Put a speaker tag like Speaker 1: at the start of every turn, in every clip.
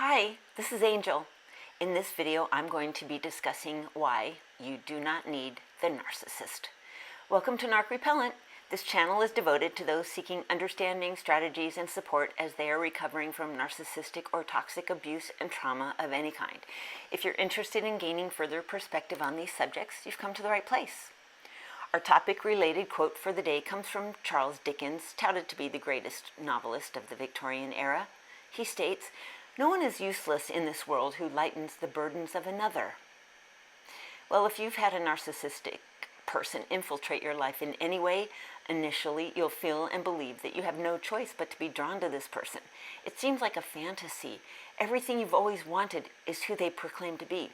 Speaker 1: Hi, this is Angel. In this video, I'm going to be discussing why you do not need the narcissist. Welcome to Narc Repellent. This channel is devoted to those seeking understanding, strategies, and support as they are recovering from narcissistic or toxic abuse and trauma of any kind. If you're interested in gaining further perspective on these subjects, you've come to the right place. Our topic-related quote for the day comes from Charles Dickens, touted to be the greatest novelist of the Victorian era. He states, "No one is useless in this world who lightens the burdens of another." Well, if you've had a narcissistic person infiltrate your life in any way, initially you'll feel and believe that you have no choice but to be drawn to this person. It seems like a fantasy. Everything you've always wanted is who they proclaim to be.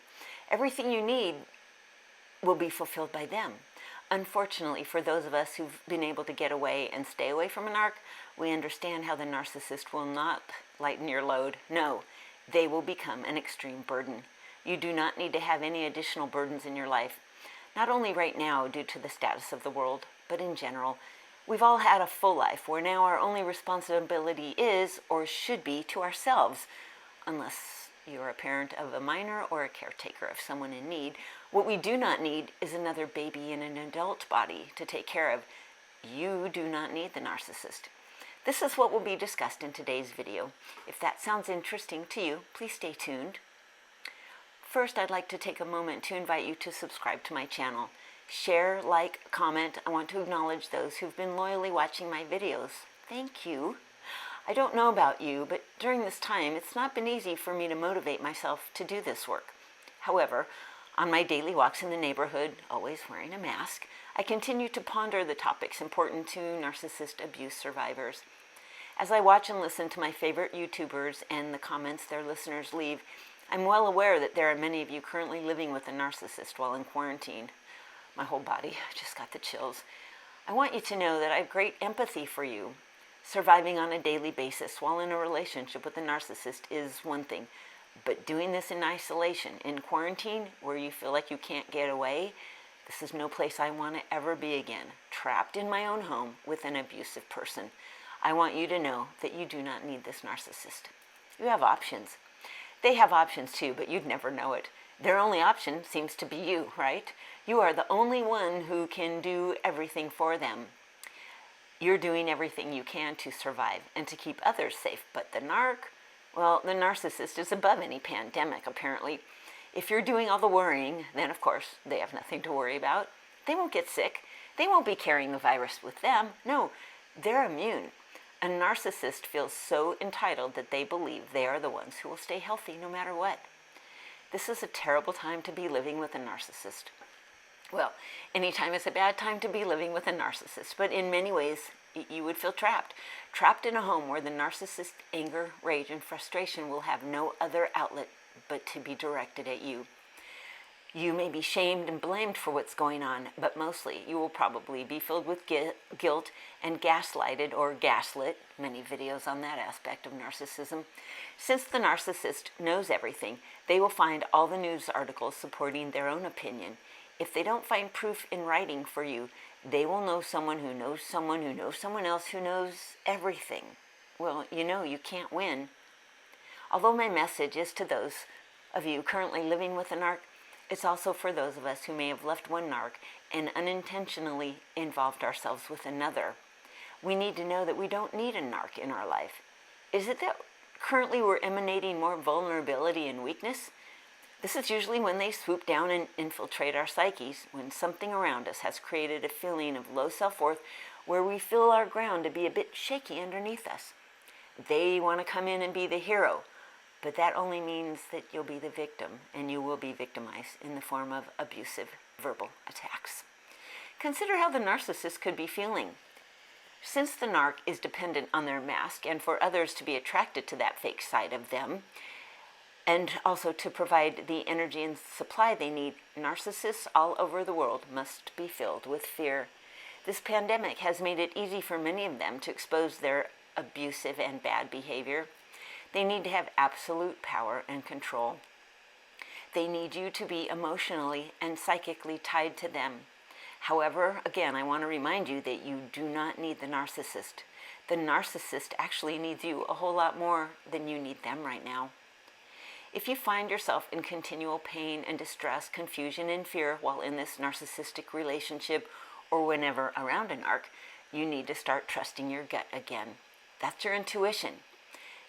Speaker 1: Everything you need will be fulfilled by them. Unfortunately, for those of us who've been able to get away and stay away from a narc, we understand how the narcissist will not lighten your load. No, they will become an extreme burden. You do not need to have any additional burdens in your life, not only right now due to the status of the world, but in general. We've all had a full life where now our only responsibility is, or should be, to ourselves, unless you're a parent of a minor or a caretaker of someone in need. What we do not need is another baby in an adult body to take care of. You do not need the narcissist. This is what will be discussed in today's video. If that sounds interesting to you, please stay tuned. First, I'd like to take a moment to invite you to subscribe to my channel. Share, like, comment. I want to acknowledge those who've been loyally watching my videos. Thank you. I don't know about you, but during this time, it's not been easy for me to motivate myself to do this work. However, on my daily walks in the neighborhood, always wearing a mask, I continue to ponder the topics important to narcissist abuse survivors. As I watch and listen to my favorite YouTubers and the comments their listeners leave, I'm well aware that there are many of you currently living with a narcissist while in quarantine. My whole body just got the chills. I want you to know that I have great empathy for you. Surviving on a daily basis while in a relationship with a narcissist is one thing, but doing this in isolation, in quarantine, where you feel like you can't get away, this is no place I want to ever be again, trapped in my own home with an abusive person. I want you to know that you do not need this narcissist. You have options. They have options too, but you'd never know it. Their only option seems to be you, right? You are the only one who can do everything for them. You're doing everything you can to survive and to keep others safe, but the narc, well, the narcissist is above any pandemic, apparently. If you're doing all the worrying, then of course they have nothing to worry about. They won't get sick. They won't be carrying the virus with them. No, they're immune. A narcissist feels so entitled that they believe they are the ones who will stay healthy no matter what. This is a terrible time to be living with a narcissist. Well, any time is a bad time to be living with a narcissist, but in many ways, you would feel trapped. Trapped in a home where the narcissist's anger, rage, and frustration will have no other outlet but to be directed at you. You may be shamed and blamed for what's going on, but mostly you will probably be filled with guilt and gaslighted or gaslit, many videos on that aspect of narcissism. Since the narcissist knows everything, they will find all the news articles supporting their own opinion. If they don't find proof in writing for you, they will know someone who knows someone who knows someone else who knows everything. Well, you can't win. Although my message is to those of you currently living with a narc, it's also for those of us who may have left one narc and unintentionally involved ourselves with another. We need to know that we don't need a narc in our life. Is it that currently we're emanating more vulnerability and weakness? This is usually when they swoop down and infiltrate our psyches, when something around us has created a feeling of low self-worth where we feel our ground to be a bit shaky underneath us. They want to come in and be the hero, but that only means that you'll be the victim, and you will be victimized in the form of abusive verbal attacks. Consider how the narcissist could be feeling. Since the narc is dependent on their mask and for others to be attracted to that fake side of them, and also to provide the energy and supply they need, narcissists all over the world must be filled with fear. This pandemic has made it easy for many of them to expose their abusive and bad behavior. They need to have absolute power and control. They need you to be emotionally and psychically tied to them. However, again, I want to remind you that you do not need the narcissist. The narcissist actually needs you a whole lot more than you need them right now. If you find yourself in continual pain and distress, confusion and fear while in this narcissistic relationship or whenever around a narc, you need to start trusting your gut again. That's your intuition.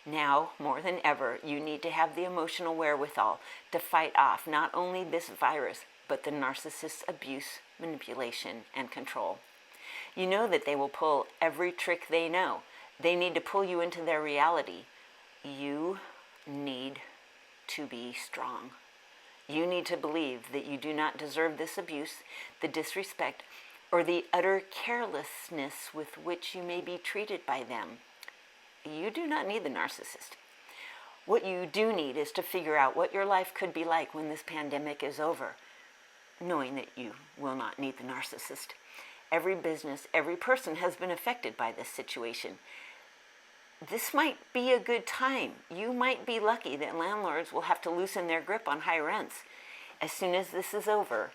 Speaker 1: Now, more than ever, you need to have the emotional wherewithal to fight off not only this virus, but the narcissist's abuse, manipulation, and control. You know that they will pull every trick they know. They need to pull you into their reality. You need to be strong. You need to believe that you do not deserve this abuse, the disrespect, or the utter carelessness with which you may be treated by them. You do not need the narcissist. What you do need is to figure out what your life could be like when this pandemic is over, knowing that you will not need the narcissist. Every business, every person has been affected by this situation. This might be a good time. You might be lucky that landlords will have to loosen their grip on high rents. As soon as this is over,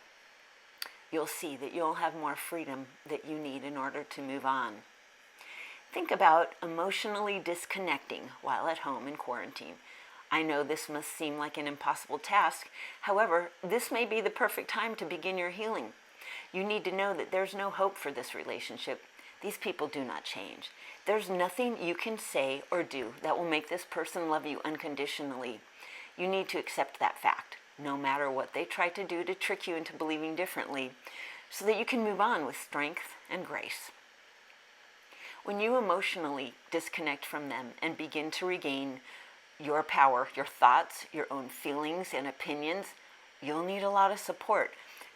Speaker 1: you'll see that you'll have more freedom that you need in order to move on. Think about emotionally disconnecting while at home in quarantine. I know this must seem like an impossible task. However, this may be the perfect time to begin your healing. You need to know that there's no hope for this relationship. These people do not change. There's nothing you can say or do that will make this person love you unconditionally. You need to accept that fact, no matter what they try to do to trick you into believing differently, so that you can move on with strength and grace. When you emotionally disconnect from them and begin to regain your power, your thoughts, your own feelings and opinions, you'll need a lot of support.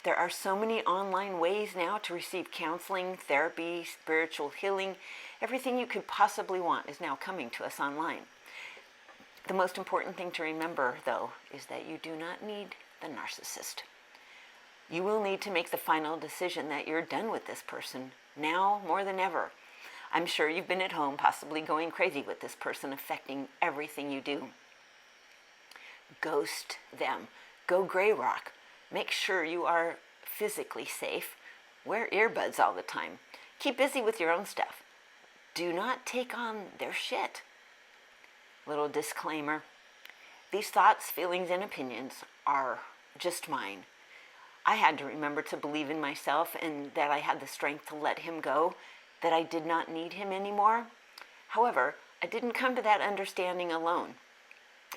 Speaker 1: There are so many online ways now to receive counseling, therapy, spiritual healing. Everything you could possibly want is now coming to us online. The most important thing to remember, though, is that you do not need the narcissist. You will need to make the final decision that you're done with this person, now more than ever. I'm sure you've been at home, possibly going crazy with this person affecting everything you do. Ghost them. Go gray rock. Make sure you are physically safe. Wear earbuds all the time. Keep busy with your own stuff. Do not take on their shit. Little disclaimer. These thoughts, feelings, and opinions are just mine. I had to remember to believe in myself and that I had the strength to let him go, that I did not need him anymore. However, I didn't come to that understanding alone.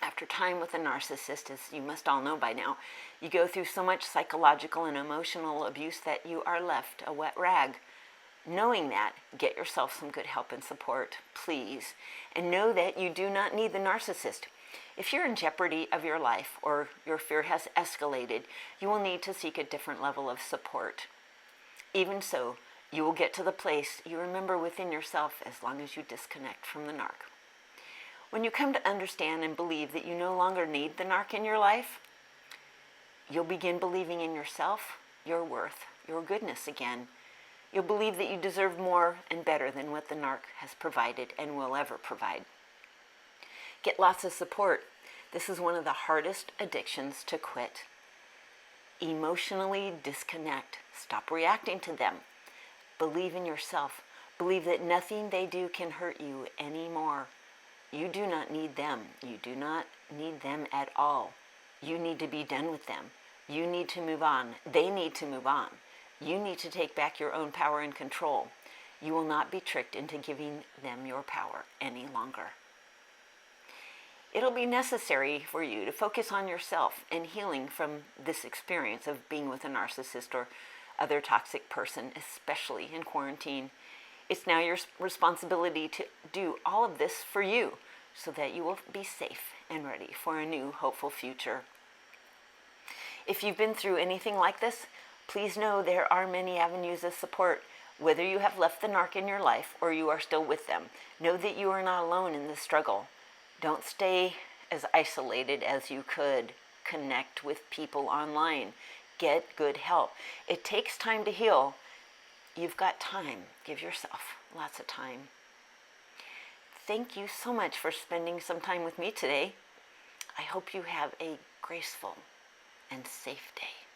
Speaker 1: After time with a narcissist, as you must all know by now, you go through so much psychological and emotional abuse that you are left a wet rag. Knowing that, get yourself some good help and support, please. And know that you do not need the narcissist. If you're in jeopardy of your life or your fear has escalated, you will need to seek a different level of support. Even so, you will get to the place you remember within yourself as long as you disconnect from the narc. When you come to understand and believe that you no longer need the narc in your life, you'll begin believing in yourself, your worth, your goodness again. You'll believe that you deserve more and better than what the narc has provided and will ever provide. Get lots of support. This is one of the hardest addictions to quit. Emotionally disconnect. Stop reacting to them. Believe in yourself. Believe that nothing they do can hurt you anymore. You do not need them. You do not need them at all. You need to be done with them. You need to move on. They need to move on. You need to take back your own power and control. You will not be tricked into giving them your power any longer. It'll be necessary for you to focus on yourself and healing from this experience of being with a narcissist or other toxic person, especially in quarantine. It's now your responsibility to do all of this for you so that you will be safe and ready for a new, hopeful future. If you've been through anything like this, please know there are many avenues of support. Whether you have left the narc in your life or you are still with them, know that you are not alone in this struggle. Don't stay as isolated as you could. Connect with people online. Get good help. It takes time to heal. You've got time. Give yourself lots of time. Thank you so much for spending some time with me today. I hope you have a graceful and safe day.